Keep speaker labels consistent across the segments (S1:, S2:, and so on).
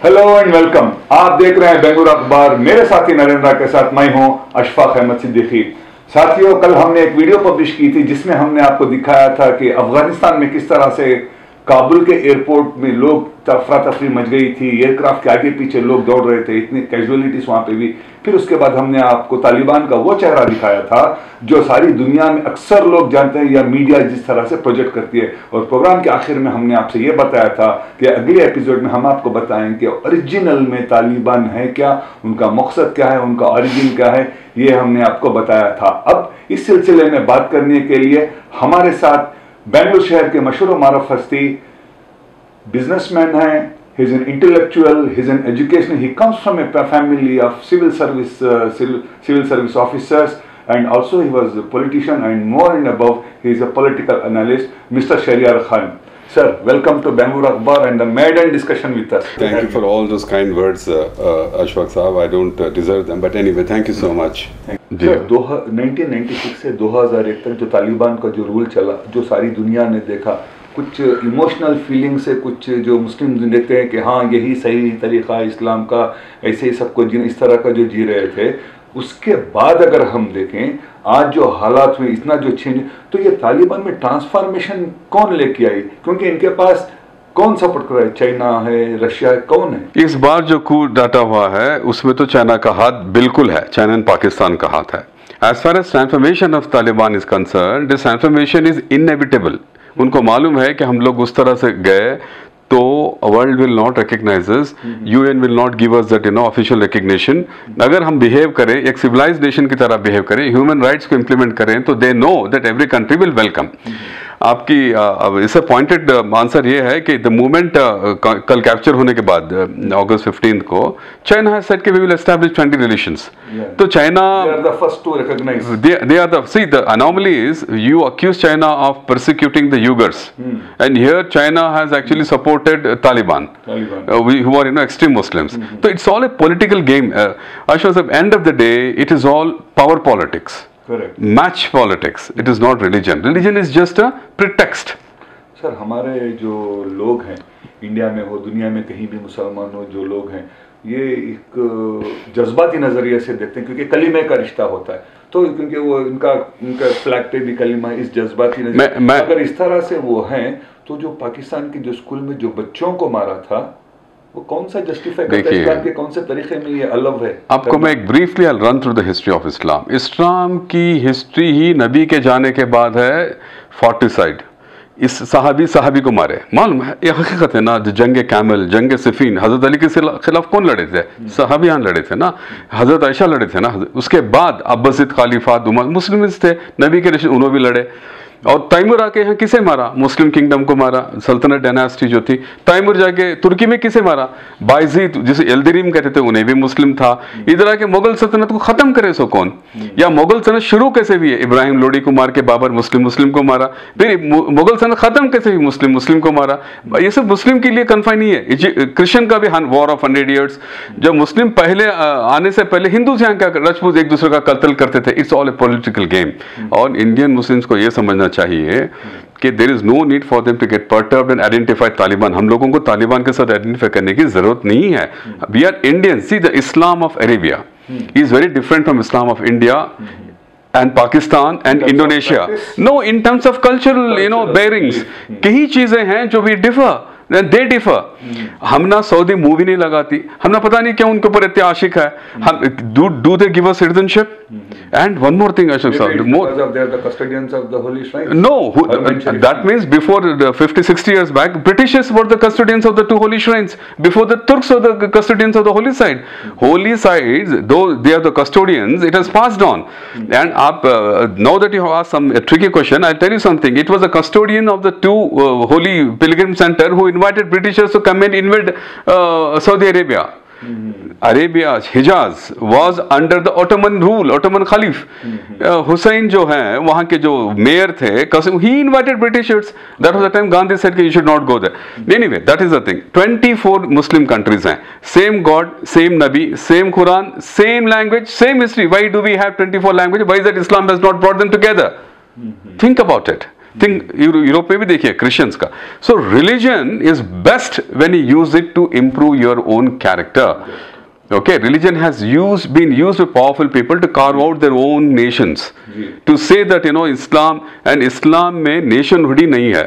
S1: Hello and welcome. आप देख रहे हैं बेंगलुरु अखबार। मेरे साथी नरेंद्र के साथ मैं हूं अशफाक अहमद सिद्दीकी। साथियों, कल हमने एक वीडियो पब्लिश की थी जिसमें हमने आपको दिखाया था कि अफगानिस्तान में किस तरह से काबुल के एयरपोर्ट में लोग अफरा तफरी मच गई थी, एयरक्राफ्ट के आगे पीछे लोग दौड़ रहे थे, इतनी कैजुअलिटीज वहां पे भी। फिर उसके बाद हमने आपको तालिबान का वो चेहरा दिखाया था जो सारी दुनिया में अक्सर लोग जानते हैं या मीडिया जिस तरह से प्रोजेक्ट करती है। और प्रोग्राम के आखिर में हमने आपसे ये बताया था कि अगले एपिसोड में हम आपको बताएंगे कि ओरिजिनल में तालिबान है क्या, उनका मकसद क्या है, उनका ओरिजिन क्या है, ये हमने आपको बताया था। अब इस सिलसिले में बात करने के लिए हमारे साथ बेंगलुरु शहर के मशहूर मारूफ हस्ती बिजनेसमैन है। he is an intellectual, he is an educational, he comes from a family of civil service officers, and also he was a politician, and more and above he is a political analyst, Mr. Shahryar Khan. Sir, welcome to Bengaluru Akhbar and the maiden discussion with us.
S2: Thank you for all those kind words, Ashfaq Sahab. I don't deserve them, but anyway, thank you so much.
S1: Sir, 1996 से 2001 तक जो तालिबान का जो rule चला, जो सारी दुनिया ने देखा, कुछ इमोशनल फीलिंग से कुछ जो मुस्लिम देखते हैं कि हाँ यही सही तरीक़ा है इस्लाम का, ऐसे ही सबको इस तरह का जो जी रहे थे। उसके बाद अगर हम देखें आज जो हालात में इतना जो चेंज, तो ये तालिबान में ट्रांसफॉर्मेशन कौन लेके आई? क्योंकि इनके पास कौन सपोर्ट कर रहा है? चाइना है, रशिया है, कौन है?
S2: इस बार जो कू डाटा हुआ है उसमें तो चाइना का हाथ बिल्कुल है, चाइना एंड पाकिस्तान का हाथ है। As far as transformation of Taliban is concern, this transformation is inevitable. उनको मालूम है कि हम लोग उस तरह से गए तो world will not recognise us, UN will not give us that official recognition. अगर हम बिहेव करें एक सिविलाइज्ड नेशन की तरह बिहेव करें, ह्यूमन राइट्स को इंप्लीमेंट करें, तो they know that every country will welcome. आपकी इससे पॉइंटेड आंसर ये है कि द मूवमेंट कल कैप्चर होने के बाद अगस्त 15 को चाइना हैज सेड कि we will establish friendly relations. तो China
S1: they are the first to recognize.
S2: They are the, see, the anomaly is you accuse China of persecuting the Uyghurs, and here China has actually supported Taliban, who are extreme Muslims. So it's all a political game. Ashwa sir, end of the day it is all power politics.
S1: Correct.
S2: Match politics. It is not religion. Religion is just a pretext.
S1: Sir, हमारे जो लोग हैं India में हो, दुनिया में कहीं भी मुसलमान हो, जो लोग हैं ये एक जज्बाती नज़रिए से देखते हैं क्योंकि कलीमे का रिश्ता होता है। तो क्योंकि वो उनका फ्लैग पे भी कलीमा, इस जज्बाती नज़रिए अगर इस तरह से वो हैं, तो जो पाकिस्तान के जो स्कूल में जो बच्चों को मारा था वो कौन सा जस्टिफाई करता है? इस्लाम के कौन से तरीके में ये अलग है?
S2: आपको मैं एक briefly I run through the history of Islam. इस्लाम की हिस्ट्री ही नबी के जाने के बाद है 40 इस सहाबी को मारे। मालूम है, ये हकीकत है ना। जंग कैमल, जंग सिफीन, हजरत अली के खिलाफ कौन लड़े थे? सहाबियान लड़े थे ना, हजरत आयशा लड़े थे ना। उसके बाद अब्बासिद खालिफात मुस्लिम थे, नबी के रिश्ते उन्होंने भी लड़े। और तैमूर आके यहाँ किसे मारा? मुस्लिम किंगडम को मारा, सल्तनत डायनास्टी जो थी। तैमूर जाके तुर्की में किसे मारा? बायजीद, जिसे एल्दरीम कहते थे, उन्हें भी मुस्लिम था। इधर आके मुगल सल्तनत को खत्म करे सो कौन? या मुगल सल्तनत शुरू कैसे हुई है? इब्राहिम लोडी को मार के बाबर मुस्लिम को मारा, फिर मुगल सल्तनत खत्म कैसे हुई? मुस्लिम को मारा। ये सब मुस्लिम के लिए कन्फाइन नहीं है। क्रिश्चियन का भी वॉर ऑफ 100 years, जब मुस्लिम पहले आने से पहले हिंदू यहाँ क्या राजपूत एक दूसरे का कत्ल करते थे। It's all a political game. और इंडियन मुस्लिम्स को यह समझना चाहिए कि there is no need for them to get perturbed and identify Taliban. हम लोगों को तालिबान के साथ आइडेंटिफाई करने की जरूरत नहीं है। We are Indian. See, the Islam of Arabia is very different from Islam of India and Pakistan and Indonesia. No, in terms of cultural bearings, कई चीजें हैं जो भी differ. They differ. हम ना सऊदी मूवी नहीं लगाती, हम ना पता नहीं क्यों उनके ऊपर इतने आशिक है। हम do they give us citizenship? And one more thing, Ashok sir,
S1: because of they are the custodians of the holy shrines.
S2: No, that means before 50-60 years back, Britishers were the custodians of the two holy shrines. Before the Turks were the custodians of the holy site. Holy sites, though they are the custodians, it has passed on. And now that you have asked some tricky question, I'll tell you something. It was a custodian of the two holy pilgrim center who invited Britishers to come and invade Saudi Arabia. Arabia, Hijaz was under the Ottoman rule, Ottoman Khalif. Hussein जो है वहाँ के जो mayor थे, he invited Britishers. That was the time Gandhi said कि you should not go there. Anyway, that is the thing. 24 Muslim countries हैं, same God, same Nabi, same Quran, same language, same history. Why do we have 24 languages? Why is that Islam has not brought them together? Think about it. Think Europe में भी देखिए Christians का. So religion is best when you use it to improve your own character. Okay, religion has been used by powerful people to carve out their own nations. To say that Islam में nationhood ही नहीं है.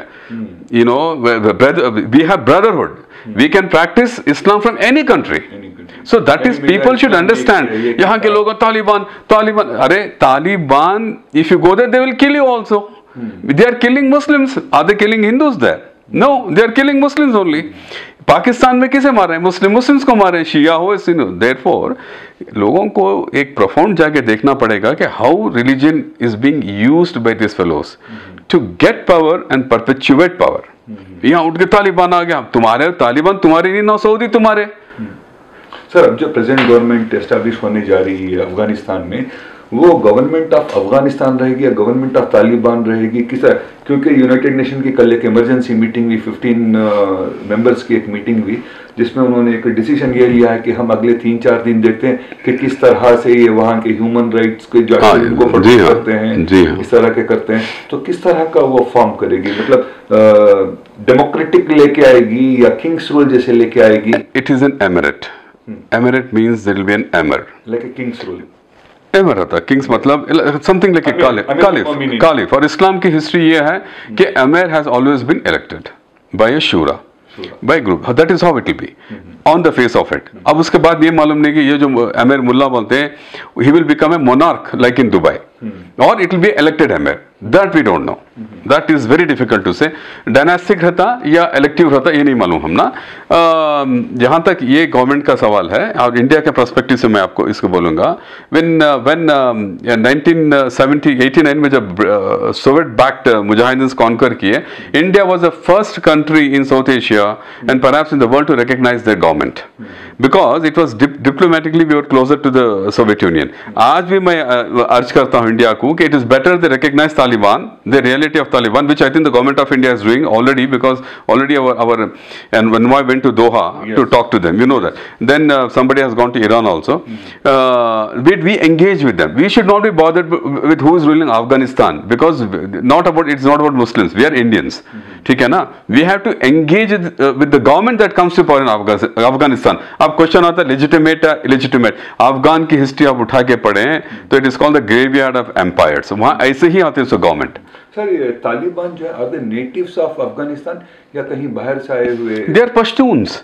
S2: We have brotherhood. We can practice Islam from any country. So that is, people should understand. यहाँ के लोग तालिबान, अरे Taliban, if you go there, they will kill you also. They are killing Muslims. Are they killing Hindus there? No, they are killing Muslims only. Pakistan में किसे मार रहे हैं? Muslims को मार रहे हैं, शिया हो सुन्नी. देयरफॉर लोगों को एक प्रोफाउंड जाके देखना पड़ेगा कि how religion is being used by this fellows to get power and perpetuate power. यहाँ उठ के तालिबान आ गया, तुम्हारे तालिबान तुम्हारे नहीं ना, सऊदी तुम्हारे.
S1: सर, अब जो प्रेजेंट गवर्नमेंट एस्टैब्लिश होने जा रही है अफगानिस्तान में, वो गवर्नमेंट ऑफ अफगानिस्तान रहेगी या गवर्नमेंट ऑफ तालिबान रहेगी? क्योंकि यूनाइटेड नेशन की कल एक इमरजेंसी मीटिंग हुई, 15 मेंबर्स की एक मीटिंग हुई, जिसमें उन्होंने एक डिसीजन ये लिया है कि हम अगले 3-4 दिन देखते हैं कि किस तरह से ये वहाँ के ह्यूमन राइट्स के जो उनको प्रोटेक्ट करते हैं, इस तरह के करते हैं. तो किस तरह का वो फॉर्म करेगी? मतलब डेमोक्रेटिक लेके आएगी या किंग्स रूल जैसे लेके आएगी?
S2: It is an emirate. Emirate means there will be an emir,
S1: like a king's rule.
S2: Emir होता है, किंग्स मतलब समथिंग लाइक ए कालिफ. और इस्लाम की हिस्ट्री ये है कि emir has always been elected by a shura, by group. That is how it will be on the face of it. अब उसके बाद ये मालूम नहीं कि ये जो एमर मुल्ला बोलते हैं, he will become a monarch like in Dubai, और it will be elected emir. That we don't know. That is very difficult to say. Dynastic रहता या इलेक्टिव रहता ये नहीं मालूम हम ना. जहां तक ये गवर्नमेंट का सवाल है और इंडिया के पर्सपेक्टिव से मैं आपको इसको बोलूंगा. व्हेन 1989 में जब सोवियत बैक्ड मुजाहिदीन कॉन्कर किए, India was the first country in South Asia and perhaps in the world to recognise their government, because it was diplomatically we were closer to the Soviet Union. आज भी मैं अर्ज करता हूं India को कि it is better they recognise Taliban, the reality of Taliban, which I think the government of India is doing already, because already and when I went to Doha to talk to them, you know that. Then somebody has gone to Iran also. We engage with them. We should not be bothered with who is ruling Afghanistan, because it's not about Muslims. We are Indians. ठीक है ना? We have to engage with the government that comes to power in Afghanistan. अब question आता है legitimate या illegitimate. Afghan की history आप उठा के पढ़ें तो it is called the graveyard of empires. वहाँ ऐसे ही आते हैं गवर्नमेंट.
S1: सर, ये तालिबान जो है, are they natives of Afghanistan या कहीं बाहर से आए हुए?
S2: They are Pashtuns.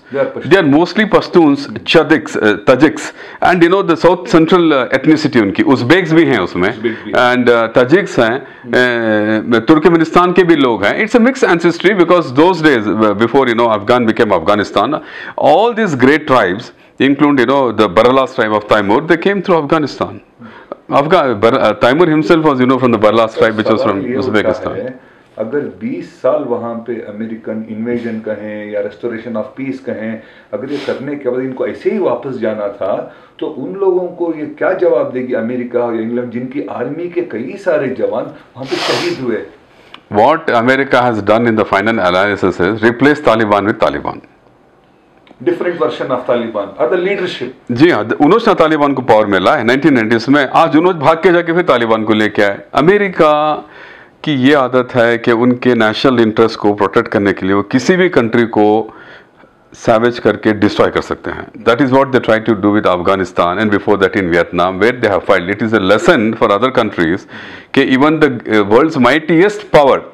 S2: They are mostly Pashtuns, Tajiks, and you know the South Central ethnicity उनकी. उज़्बेक्स भी हैं उसमें, and Tajiks हैं, तुर्कमेनिस्तान के भी लोग हैं. It's a mixed ancestry, because those days before Afghan became Afghanistan, all these great tribes, including the Barlas tribe of Taimur, they came through Afghanistan. Taimur himself was from the Barlas tribe, which was from Uzbekistan.
S1: अगर 20 साल वहाँ पे American invasion कहें या restoration of peace कहें, अगर ये करने के बाद इनको ऐसे ही वापस जाना था, तो उन लोगों को ये क्या जवाब देगी अमेरिका या इंग्लैंड, जिनकी आर्मी के कई सारे जवान वहाँ पे शहीद हुए?
S2: What America has done in the final analysis is replace Taliban with Taliban.
S1: Different version of Taliban और द लीडरशिप.
S2: जी हाँ, उन्होंने तालिबान को पावर मिला है 1990s में. आज उन्होंने भाग के जाके फिर तालिबान को लेके आए. अमेरिका की ये आदत है कि उनके नेशनल इंटरेस्ट को प्रोटेक्ट करने के लिए वो किसी भी कंट्री को सैवेज करके डिस्ट्रॉय कर सकते हैं. That is what they try to do with Afghanistan and before that in Vietnam, where they have failed. It is a lesson for other countries कि even the world's mightiest power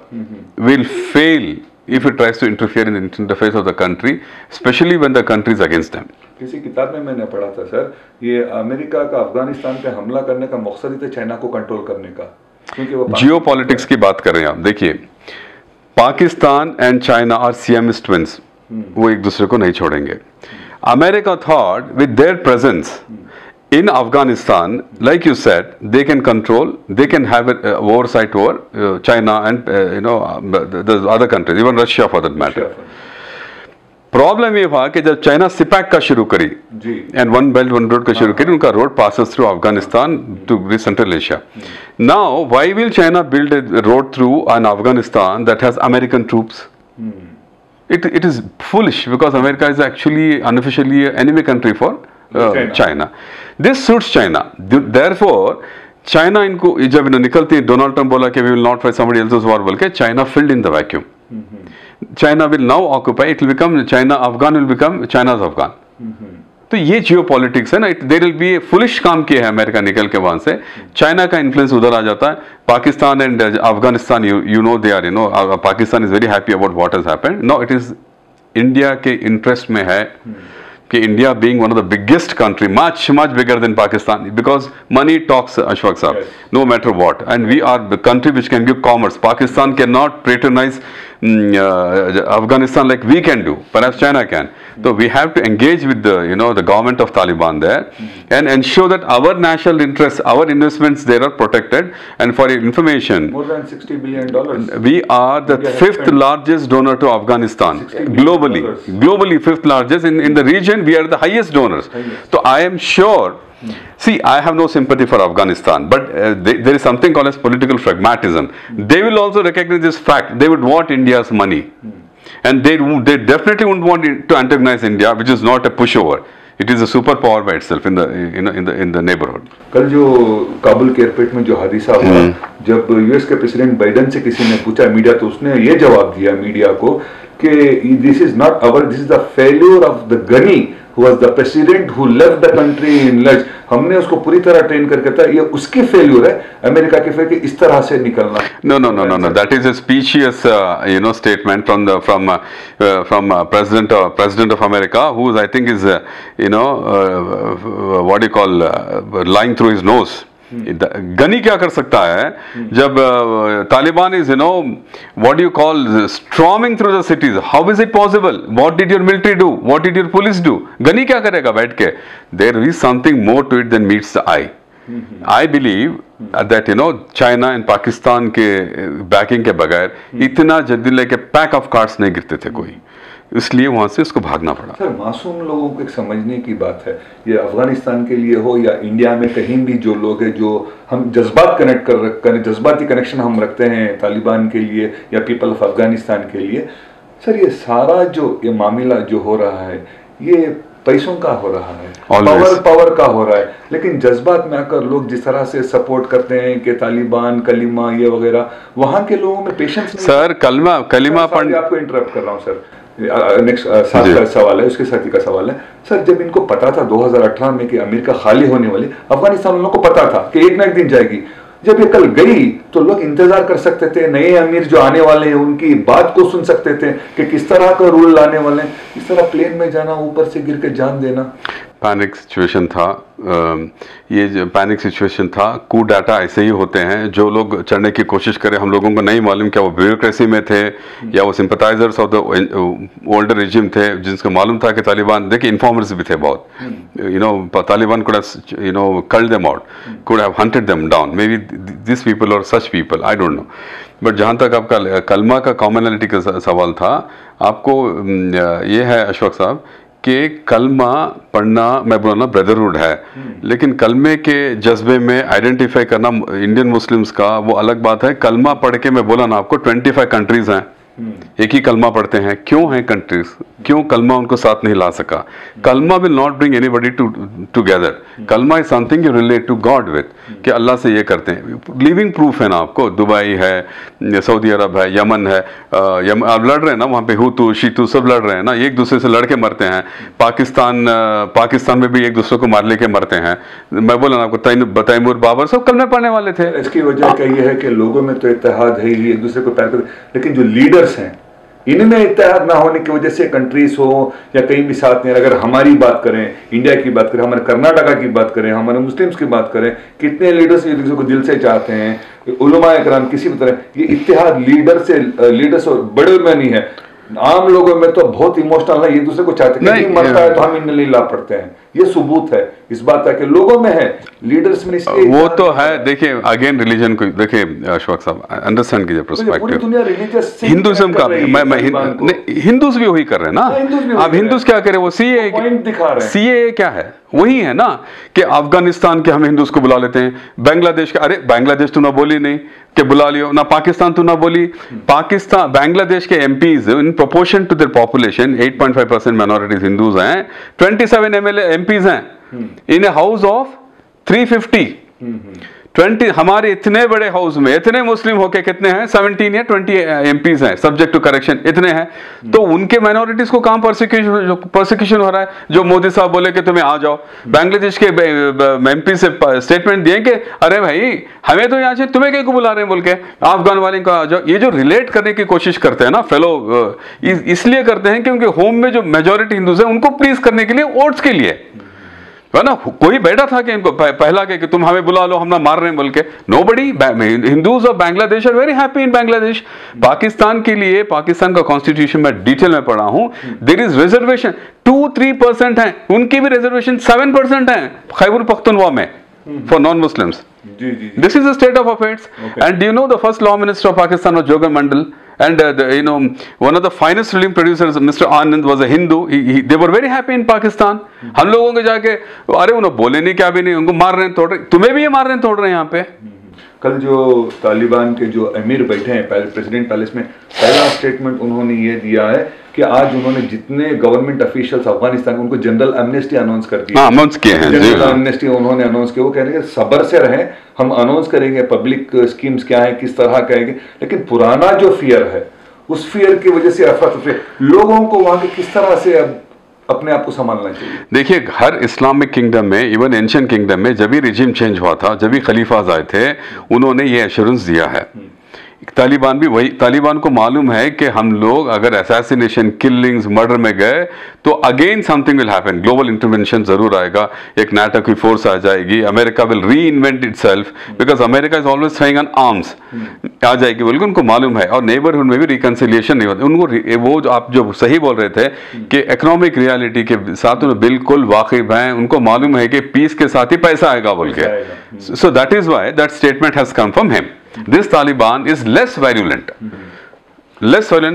S2: will fail if it tries to interfere in the interface of the country, especially when the country is against them.
S1: किसी किताब में मैंने पढ़ा था sir, ये America का अफगानिस्तान पे हमला करने का मकसद ही था चाइना को कंट्रोल करने का, क्योंकि वो
S2: जियो पॉलिटिक्स की बात कर रहे हैं आप. देखिए, Pakistan and China are Siamese twins. वो एक दूसरे को नहीं छोड़ेंगे. America thought with their presence in Afghanistan, like you said, they can control, they can have an oversight over China and the other countries, even Russia for that matter. Problem ये हुआ कि जब चाइना सिपैक का शुरू करी and one belt one road का शुरू करी, उनका road passes through Afghanistan to Central Asia. Now why will China build a road through an Afghanistan that has American troops? It is foolish, because America is actually unofficially an enemy country for China. This suits China. Therefore, China इनको जब निकलती है, Donald Trump बोला कि we will not fight somebody else's war बोल के, China filled in the vacuum. China will now occupy, it will become China Afghan will become China's Afghan. तो ये जियो पॉलिटिक्स है ना. There will be a foolish काम किया है अमेरिका निकल के वहां से. चाइना का इन्फ्लुएंस उधर आ जाता है. Pakistan and Afghanistan, you know they are, you know, Pakistan is very happy about what has happened. No, it is India के इंटरेस्ट में है कि India being one of the biggest country, much bigger than Pakistan, because money talks, Ashfaq Saab, yes. No matter what, and we are the country which can give commerce. Pakistan cannot patronize Afghanistan like we can do, perhaps China can. So we have to engage with the, you know, the government of Taliban there and ensure that our national interests, our investments there are protected. And for your information,
S1: more than $60 billion.
S2: We are the fifth largest donor to Afghanistan globally. Globally, fifth largest in the region. We are the highest donors. So I am sure. See, I have no sympathy for Afghanistan, but there is something called as political pragmatism. They will also recognize this fact. They would want India's money, and they definitely wouldn't want to antagonize India, which is not a pushover. It is a superpower by itself in the neighborhood.
S1: कल जो काबुल के airport में जो हादसा हुआ, जब US के president Biden से किसी ने पूछा मीडिया, तो उसने ये जवाब दिया मीडिया को कि this is not our, this is the failure of the Ghani who was the president who left the country in lurch. हमने उसको पूरी तरह ट्रेन करके था, ये उसकी फेल्यूर है, अमेरिका के फेल्यूर इस तरह से निकलना.
S2: No. That is a specious, statement from president of America, who is, I think, is what do you call, lying through his nose. Ghani क्या कर सकता है जब Taliban is what you call storming through the cities? How is it possible? What did your military do? What did your police do? Ghani क्या करेगा बैठ के? There is something more to it than meets the eye. I believe that China and Pakistan के backing के बगैर इतना जल्दी लेके पैक ऑफ कार्ड्स नहीं गिरते थे कोई, इसलिए वहां से उसको भागना पड़ा.
S1: सर, मासूम लोगों को एक समझने की बात है, ये अफगानिस्तान के लिए हो या इंडिया में कहीं भी जो लोग हैं, जो हम जज्बाती कनेक्शन हम रखते हैं तालिबान के लिए या पीपल ऑफ अफगानिस्तान के लिए, सर ये सारा जो ये मामला जो हो रहा है ये पैसों का हो रहा है, पावर का हो रहा है. लेकिन जज्बात में आकर लोग जिस तरह से सपोर्ट करते हैं कि तालिबान, कलीमा ये वगैरह, वहां के लोगों में पेशेंस नहीं.
S2: सर कलीमा पढ़,
S1: आपको इंटरप्ट कर रहा हूं सर. नेक्स्ट साथ का सवाल है, उसके साथी का सवाल है. सर, जब इनको पता था 2018 में कि अमेरिका खाली होने वाली, अफगानिस्तान वालों को पता था कि एक ना एक दिन जाएगी. जब ये कल गई तो लोग इंतजार कर सकते थे, नए अमीर जो आने वाले हैं उनकी बात को सुन सकते थे कि किस तरह का रूल लाने वाले हैं. इस तरह प्लेन में जाना, ऊपर से गिर के जान देना,
S2: पैनिक सिचुएशन था. ये जो पैनिक सिचुएशन था, कू डाटा ऐसे ही होते हैं. जो लोग चढ़ने की कोशिश करें, हम लोगों को नहीं मालूम क्या वो ब्यूरोक्रेसी में थे या वो sympathisers of the older regime थे, जिनको मालूम था कि तालिबान, देखिए इन्फॉर्मर्स भी थे बहुत, Taliban could have culled them out, could have hunted them down, maybe these people or such people, I don't know. But जहाँ तक आपका कलमा का कॉमनलिटी का सवाल था, आपको ये है अशफाक साहब कि कलमा पढ़ना, मैं बोला ना ब्रदरहुड है, लेकिन कलमे के जज्बे में आइडेंटिफाई करना इंडियन मुस्लिम्स का वो अलग बात है. कलमा पढ़ के, मैं बोला ना आपको, 25 कंट्रीज हैं, एक ही कलमा पढ़ते हैं. क्यों हैं कंट्रीज? क्यों कलमा उनको साथ नहीं ला सका? कलमा will not bring anybody together. कलमा is something you relate to God with, कि अल्लाह से ये करते हैं. लिविंग प्रूफ है ना आपको. दुबई है, सऊदी अरब है, यमन है, अब लड़ रहे हैं ना वहाँ पे, हुतू शीतू सब लड़ रहे हैं ना, एक दूसरे से लड़के मरते हैं. पाकिस्तान में भी एक दूसरे को मार लेके मरते हैं. मैं बोला ना आपको, तैमूर बाबर सब कलमे पढ़ने वाले थे.
S1: इसकी वजह क्या ये है कि लोगों में तो इत्तेहाद है ही, एक दूसरे को प्यार करते, लेकिन जो लीडर्स हैं इनमें इत्तेहाद ना होने की वजह से कंट्रीज हो या कहीं भी साथ नहीं. अगर हमारी बात करें, इंडिया की बात करें, हमारे कर्नाटका की बात करें, हमारे मुस्लिम्स की बात करें, कितने लीडर्स एक दूसरे को दिल से चाहते हैं. उलमाए कराम किसी भी तरह, ये इत्तेहाद लीडर्स और बड़े में नहीं है, आम लोगों में तो बहुत इमोशनल है, एक दूसरे को चाहते हैं. नहीं मरता है तो हम इन्हें नहीं ला पड़ते हैं. ये सबूत है इस बात का कि लोगों में है, लीडर्स में इसलिए
S2: वो तो है. देखिए अगेन रिलीजन को देखिए अशफाक साहब, अंडरस्टैंड कीजिए पर्सपेक्टिव. हिंदुइज्म का हिंदूज भी वही कर रहे हैं ना. अब हिंदूज क्या करें? वो सीए क्या है? वही है ना कि अफगानिस्तान के हम हिंदूज को बुला लेते हैं, बांग्लादेश का, अरे बांग्लादेश तो ना बोली नहीं कि बुला लियो ना, पाकिस्तान तो ना बोली. पाकिस्तान, बांग्लादेश के MPs in proportion to their population 8.5% minorities Hindus हैं, 27 एमपीज हैं इन ए हाउस ऑफ 350. 20 हमारे इतने बड़े हाउस में इतने मुस्लिम होके कितने हैं, 17 या 20 एमपीज हैं सब्जेक्ट टू करेक्शन, इतने हैं। तो उनके माइनॉरिटीज को कहां परसिक्यूशन हो रहा है? जो मोदी साहब बोले कि तुम्हें आ जाओ, बांग्लादेश के एमपी से स्टेटमेंट दिए कि अरे भाई हमें तो यहाँ से तुम्हें क्या को बुला रहे हैं बोल के, अफगान वाले को आ जाओ। ये जो रिलेट करने की कोशिश करते हैं ना फेलो, इसलिए करते हैं क्योंकि होम में जो मेजोरिटी हिंदूज हैं उनको प्लीज करने के लिए, वोट्स के लिए है ना। कोई बैठा था कि इनको पहला कि तुम हमें बुला लो, हम ना मार रहे हैं बोल के? Nobody. Hindus of Bangladesh are very happy in Bangladesh. Pakistan के लिए, पाकिस्तान का कॉन्स्टिट्यूशन में डिटेल में पढ़ा हूं, देयर इज रिजर्वेशन 2-3% है, उनकी भी रिजर्वेशन 7% है खैबर पख्तूनख्वा में for non Muslims. This is the state of affairs. Okay. And do you know the first law minister of Pakistan was Jogan Mandal, and one of the finest film producers, Mr. Anand, was a Hindu. They were very happy in Pakistan. हम लोगों के जाके अरे उन्हें बोले नहीं, क्या भी नहीं, उनको मार रहे हैं, तोड़ रहे, तुम्हें भी ये मार रहे हैं, तोड़ रहे हैं यहाँ पे।
S1: कल जो तालिबान के जो अमीर बैठे हैं प्रेसिडेंट पैलेस में, पहला स्टेटमेंट उन्होंने ये दिया है कि आज उन्होंने जितने गवर्नमेंट ऑफिशियल्स अफगानिस्तान के उनको जनरल एमनेस्टी अनाउंस कर दी।
S2: अनाउंस किए हैं,
S1: जनरल एमनेस्टी उन्होंने अनाउंस किया। वो कह रहे हैं सब्र से रहें, हम अनाउंस करेंगे पब्लिक स्कीम्स क्या है, किस तरह करेंगे, लेकिन पुराना जो फियर है उस फियर की वजह से अफरा तफरी लोगों को वहां के किस तरह से अब अपने आप को संभालना चाहिए।
S2: देखिए हर इस्लामिक किंगडम में, इवन एंशिएंट किंगडम में जब भी रिजीम चेंज हुआ था, जब भी खलीफाज आए थे, उन्होंने ये एश्योरेंस दिया है। तालिबान भी वही, तालिबान को मालूम है कि हम लोग अगर असैसिनेशन, किलिंग्स, मर्डर में गए तो again something will happen, global intervention जरूर आएगा, एक नाटो की फोर्स आ जाएगी, America will reinvent itself because America is always throwing on arms, आ जाएगी बोल के उनको मालूम है। और नेबरहुड में भी रिकंसिलिएशन नहीं होता उनको। वो जो आप जो सही बोल रहे थे कि इकोनॉमिक रियलिटी के साथ उन्हें बिल्कुल वाकिफ हैं, उनको मालूम है कि पीस के साथ ही पैसा आएगा बोल के। So that is why that statement has come from him. This Taliban is less virulent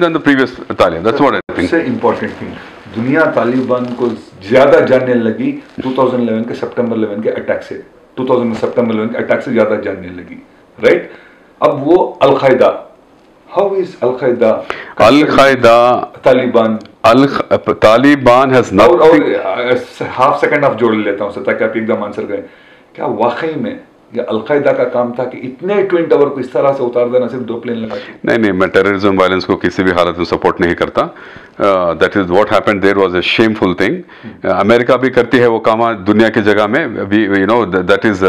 S2: than the previous Taliban. That's what I think.
S1: सबसे important thing, दुनिया तालिबान को ज्यादा जानने लगी 2011 के सितंबर 11 के अटैक से, 2000 सितंबर 11 के अटैक से ज्यादा जानने लगी, राइट? अब वो Al-Qaeda, how is Al-Qaeda Taliban?
S2: Taliban has nothing.
S1: Half second of जोड़ लेता हूँ ताकि आप एकदम आंसर करें। क्या वाकई में ये अलकायदा का काम था कि इतने ट्विन टावर को इस तरह से उतार देना सिर्फ 2 प्लेन लगा के?
S2: नहीं, मैं टेररिज्म वायलेंस को किसी भी हालत में सपोर्ट नहीं करता। That is what happened there was a shameful thing. America भी करती है वो काम दुनिया की जगह में भी, you know, that is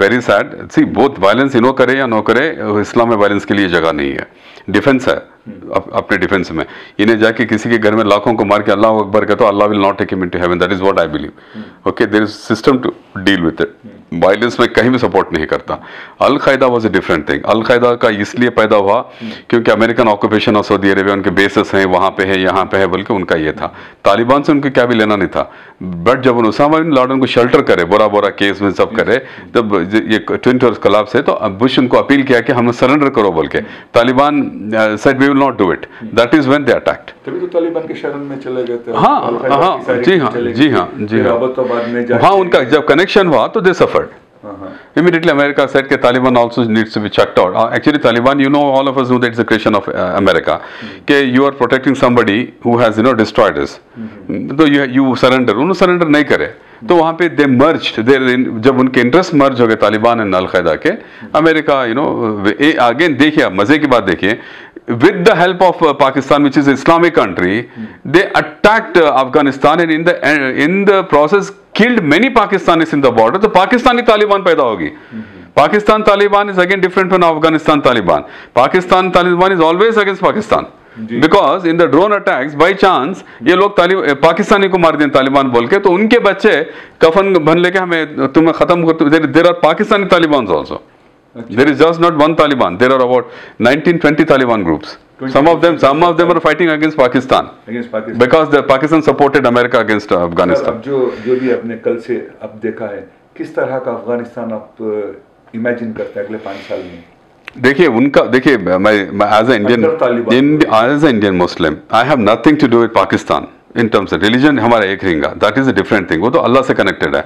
S2: very sad. See both violence इनो करे या नो करे, इस्लाम में वायलेंस के लिए जगह नहीं है। डिफेंस है अपने डिफेंस में। इन्हें जाके किसी के घर में लाखों को मार के अल्लाह अकबर कहते हो, अल्लाह will not take him into heaven. That is what I believe. Okay, there is system to deal with it. Violence में कहीं भी सपोर्ट नहीं करता। Al Qaeda was a different thing. Al Qaeda का इसलिए पैदा हुआ क्योंकि American occupation of Saudi Arabia, उनके बेसेस हैं, वहाँ पे है, यहाँ पे है, बल्कि उनका ये था। तालिबान से उनके क्या भी लेना नहीं था। बट जब उसामा बिन लादेन को शेल्टर करे, बोरा बोरा केस में सब करे, तब ये ट्विन टावर्स कोलैप्स है, तो बुश उनको अपील किया कि हमें सरेंडर करो बोल के। Taliban said we will not do it. That is when they attacked.
S1: तभी तो तालिबान के शरण में चले गए थे।
S2: हाँ, जी हाँ, उनका जब कनेक्शन हुआ तो दे suffered. Immediately America said that Taliban also needs to be checked out. Actually Taliban, you know, all of us know that it's a creation of America. कि you are protecting somebody who has, you know, destroyed us. तो you surrender, उन्होंने surrender नहीं करे, तो वहाँ पे they merged, जब उनके इंटरेस्ट मर्ज हो गए तालिबान और अल-कायदा के, अमेरिका, you know, again देखिए, मजे की बात देखिए, with the help of Pakistan, which is an Islamic country, they attacked Afghanistan and in the process killed many Pakistanis in the border. तो पाकिस्तानी तालिबान पैदा होगी। Pakistan Taliban is again different from Afghanistan Taliban. Pakistan Taliban is always against Pakistan. Because in the drone attacks, by chance ये लोग पाकिस्तानी को मार दें तालिबान बोल के, तो उनके बच्चे कफन बन लेके हमें तुम्हें खत्म कर। There are Pakistani Talibans also. There is just not one Taliban. There are about 19-20 Taliban groups. Some of them are fighting against Pakistan. Because the Pakistan supported America against Afghanistan.
S1: अब जो भी आपने कल से अब देखा है, किस तरह का अफगानिस्तान आप इमेजिन करते हैं अगले 5 साल में?
S2: देखिए उनका, देखिए मैं as an Indian Muslim, I have nothing to do with Pakistan. In terms of religion हमारा एक रहेगा, that is a different thing, वो तो अल्लाह से कनेक्टेड है।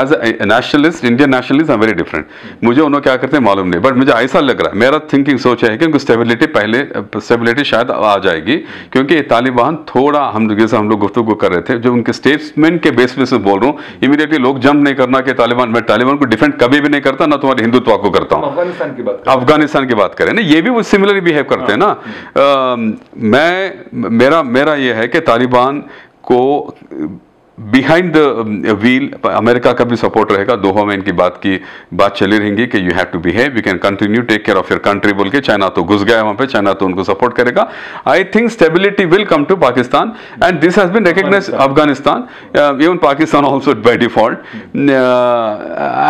S2: As a nationalist, Indian nationalist are very different. मुझे उन्होंने क्या करते हैं मालूम नहीं, बट मुझे ऐसा लग रहा है, मेरा थिंकिंग सोच है कि उनको स्टेबिलिटी शायद आ जाएगी, क्योंकि तालिबान थोड़ा, हम जैसे हम लोग गुफ्तगू कर रहे थे, जो उनके स्टेटमेंट के बेस पे से बोल रहा हूँ, इमीडिएटली लोग जंप नहीं करना कि तालिबान, मैं तालिबान को डिफेंड कभी भी नहीं करता, ना तुम्हारे हिंदुत्व को करता हूँ। अफगानिस्तान की बात करें ना, ये भी वो सिमिलरली बिहेव करते हैं ना। मेरा ये है कि तालिबान को बिहाइंड द व्हील अमेरिका का भी सपोर्ट रहेगा। दोहा में इनकी बात चली रहेंगी कि you have to behave, you can continue, take care of your country बोल के। चाइना तो घुस गया वहां पे, चाइना तो उनको सपोर्ट करेगा। I think stability will come to Pakistan and this has been recognised Afghanistan, even Pakistan also by default,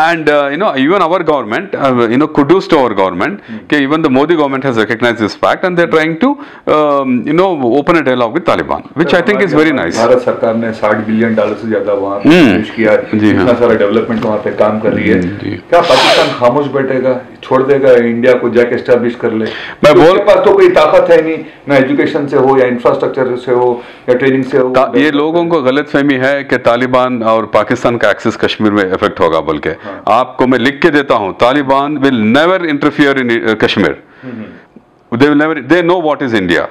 S2: and even our government, kudos to our government, even the Modi government has recognized this fact and they're trying to open a dialogue with Taliban, which I think is very nice.
S1: Bharat सरकार ने $60 billion से ज्यादा वहाँ पे पेश किया, इतना सारा डेवलपमेंट वहाँ पे काम कर रही है। क्या पाकिस्तान खामोश बैठेगा, छोड़ देगा इंडिया को जाके एस्टैब्लिश कर ले? उसके पास तो कोई ताकत है नहीं, ना एजुकेशन से हो या इंफ्रास्ट्रक्चर से हो या ट्रेनिंग से हो।
S2: ये लोगों को गलतफहमी है कि तालिबान और पाकिस्तान का एक्सेस कश्मीर में इफेक्ट होगा बोल के। आपको मैं लिख के देता हूं, Taliban will never interfere in Kashmir, they know what is India,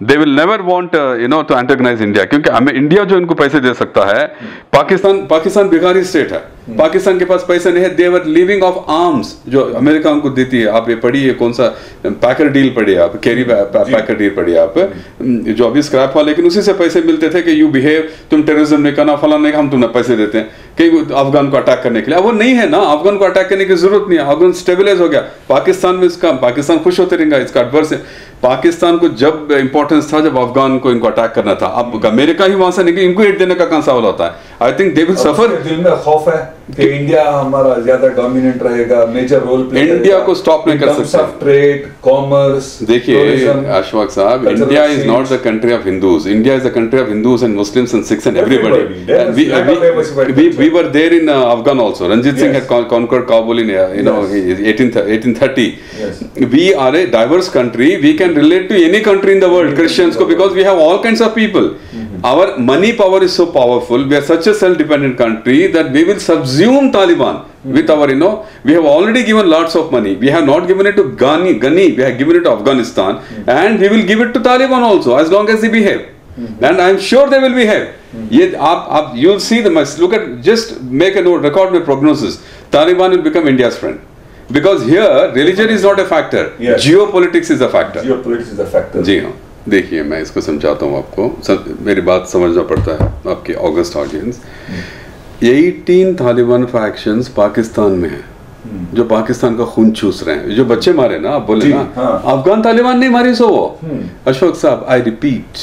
S2: they will never want to antagonize India, क्योंकि इंडिया जो इनको पैसे दे सकता है, पाकिस्तान भिखारी स्टेट है, पाकिस्तान के पास पैसे नहीं है, दे वर लिविंग ऑफ आर्म्स जो अमेरिका उनको देती है। आप ये पढ़िए, कौन सा पैकर डील पढ़िए आप, कैरी पैकर डील पढ़िए आप, जो अभी स्क्रैप हुआ, लेकिन उसी से पैसे मिलते थे कि यू बिहेव, तुम टेररिज्म नहीं करना, फलाना नहीं, हम तुम्हें पैसे देते हैं कि अफगान को अटैक करने के लिए। अब वो नहीं है ना, अफगान को अटैक करने की जरूरत नहीं है, अफगान स्टेबलाइज हो गया। पाकिस्तान में इसका, पाकिस्तान खुश होते रहेगा, इसका एडवर्स है। पाकिस्तान को जब इंपॉर्टेंस था, जब अफगान को इनको अटैक करना था, अब अमेरिका ही वहां से निकली, इनको हिट देने का कहां सवाल होता है? I think they will suffer.
S1: दिल में खौफ है कि इंडिया हमारा ज्यादा डोमिनेंट रहेगा, मेजर रोल प्ले करेगा,
S2: इंडिया को स्टॉप नहीं कर सकते।
S1: ट्रेड, कॉमर्स,
S2: देखिए अशफाक साहब, India is not the country of Hindus, India is the country of Hindus and Muslims and Sikhs and everybody. We were there in Afghan also. Ranjit Singh had conquered Kabul in 1830. Yes. We are a diverse country. We can relate to any country in the world, Christians, because we have all kinds of people. Our money power is so powerful. We are such a self-dependent country that we will subsume Taliban with our, we have already given lots of money. We have not given it to Ghani. We have given it to Afghanistan, and we will give it to Taliban also, as long as they behave. And I am sure they will behave. ये आप you'll see them. Look at, just make a note, record my prognosis. Taliban will become India's friend, because here religion is not a factor. Yes. Geopolitics is a factor.
S1: Geopolitics is a factor.
S2: जी हाँ, देखिए मैं इसको समझाता हूँ आपको, मेरी बात समझना पड़ता है आपकी August audience. 18 Taliban factions Pakistan में है, जो पाकिस्तान का खून चूस रहे हैं, जो बच्चे मारे ना, आप बोले ना, अफगान तालिबान नहीं मारी सो वो। अशफाक साहब, आई रिपीट,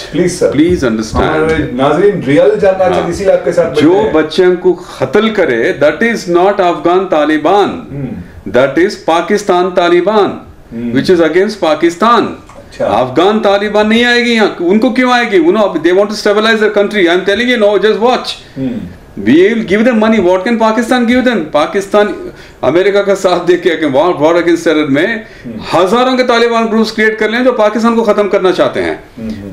S2: प्लीज अंडरस्टैंड,
S1: नाज़रीन रियल जानना चाहिए, इसीलिए आपके साथ
S2: जो बच्चे को कत्ल करे, that is not Afghan Taliban, that is Pakistan Taliban, which is against Pakistan. Afghan Taliban नहीं आएगी यहाँ, उनको क्यों आएगी? They want to stabilise their country. I am telling you, no, just watch. We will give them money. What can Pakistan give them? Pakistan America का साथ दे के war against terror में हजारों के तालिबान ग्रुप्स क्रिएट कर लें जो पाकिस्तान को खत्म करना चाहते हैं।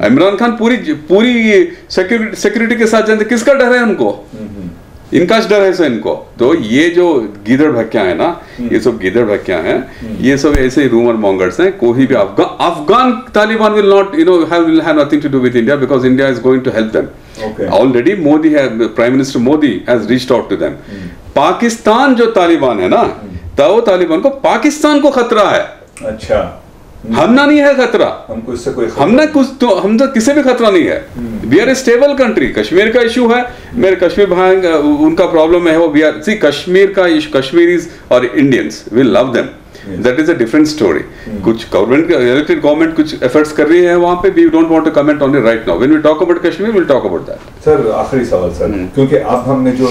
S2: इमरान खान पूरी सिक्योरिटी के साथ जानते, किसका डर है उनको? इनका डर है इनको। तो ये जो गीदड़ भक्कियां है ना, ये सब गीदड़ भक्कियां हैं, ये सब ऐसे रूमर मॉन्गर्स हैं। कोई भी Afghan Taliban will not have nothing to do with India, because India is going to help them. Okay. Already Prime Minister Modi has reached out to them. Pakistan जो तालिबान है ना, तो तालिबान को पाकिस्तान को खतरा है। अच्छा, हमना नहीं है खतरा, हमको इससे कोई हम तो किसी भी खतरा नहीं है। We are a stable country. Kashmir का इशू है, मेरे कश्मीर भाई उनका प्रॉब्लम है, वो वी आर, सी कश्मीर का कश्मीरीज और Indians will love them, that is a different story. कुछ गवर्नमेंट, इलेक्टेड गवर्नमेंट कुछ एफर्ट्स कर रही है वहां पे, we don't want to comment on it right now. When we talk about Kashmir, we will talk about that.
S1: Sir, आखिरी सवाल sir, क्योंकि अब हमने जो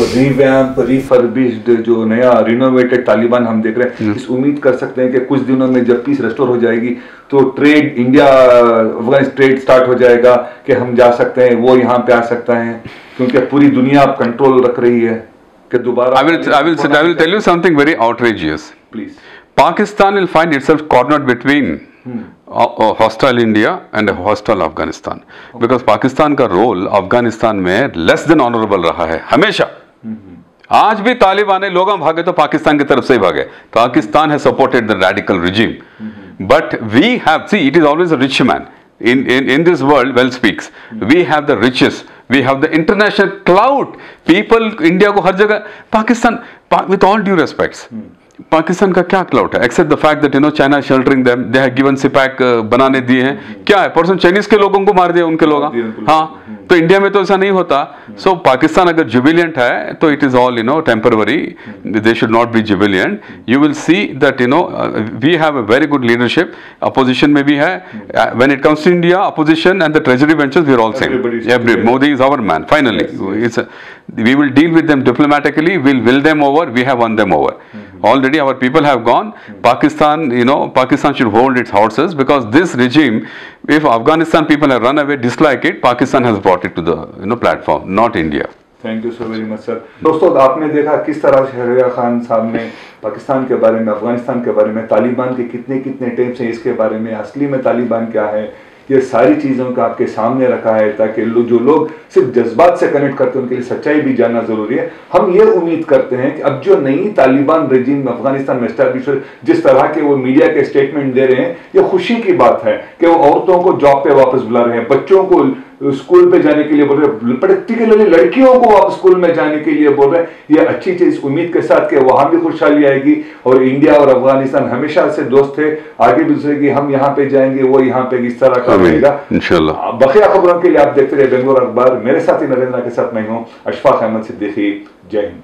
S1: रिफर्बिश्ड, जो नया रिनोवेटेड तालिबान हम देख रहे हैं, इस उम्मीद कर सकते हैं कि कुछ दिनों में जब पीस रेस्टोर हो जाएगी तो trade, India Afghan trade start हो जाएगा, कि हम जा सकते हैं, वो यहाँ पे आ सकता है, क्योंकि पूरी दुनिया अब कंट्रोल रख रही है कि दोबारा।
S2: I will tell you something very outrageous.
S1: Please.
S2: Pakistan will find itself cornered between hostile India and hostile Afghanistan, because Pakistan का रोल अफगानिस्तान में लेस देन ऑनरेबल रहा है हमेशा। आज भी तालिबान लोग भागे तो पाकिस्तान की तरफ से ही भागे। Pakistan has supported the radical regime, but we have, see it is always a rich man in this world well speaks. We have the riches, we have the international clout, people India को हर जगह, Pakistan with all due respects, Pakistan का क्या clout है except the fact that China sheltering them, they have given CPEC बनाने दिए हैं, क्या है परसों चाइनीज के लोगों को मार दिया उनके लोग। हाँ, तो इंडिया में तो ऐसा नहीं होता। सो पाकिस्तान अगर जुबिलियंट है तो it is all temporary, they should not be jubilant. You will see that we have a very good leadership, opposition में भी है। When it comes to India opposition and the treasury वेंचर्स we are all same. Modi is our man finally, we will deal with them diplomatically, we'll will them over, we have won them over. Already our people have gone. Pakistan, Pakistan should hold its horses, because this regime, if Afghanistan people have run away, dislike it, Pakistan has brought it to the platform, not India.
S1: Thank you so very much sir. दोस्तों, आपने देखा किस तरह शहरयार खान साहब ने पाकिस्तान के बारे में, अफगानिस्तान के बारे में, तालिबान के कितने कितने टेप्स हैं इसके बारे में, असली में तालिबान क्या है, ये सारी चीज़ों का आपके सामने रखा है, ताकि जो लोग सिर्फ जज्बात से कनेक्ट करते हैं उनके लिए सच्चाई भी जानना जरूरी है। हम ये उम्मीद करते हैं कि अब जो नई तालिबान रेजिम अफगानिस्तान में एस्टैब्लिश, जिस तरह के वो मीडिया के स्टेटमेंट दे रहे हैं, ये खुशी की बात है कि वो औरतों को जॉब पे वापस बुला रहे हैं, बच्चों को स्कूल पे जाने के लिए बोल रहे हैं, पर्टिकुलरली लड़कियों को वापस स्कूल में जाने के लिए बोल रहे हैं। ये अच्छी चीज, उम्मीद के साथ कि वहां भी खुशहाली आएगी, और इंडिया और अफगानिस्तान हमेशा से दोस्त थे, आगे भी दूसरे की हम यहाँ पे जाएंगे, वो यहाँ पे इस तरह का रहेगा इंशाल्लाह। बकिया खबरों के लिए आप देखते रहे बेंगलुरु अखबार। मेरे साथी नरेंद्र के साथ मैं हूँ अशफाक अहमद सिद्दीकी। जय हिंद।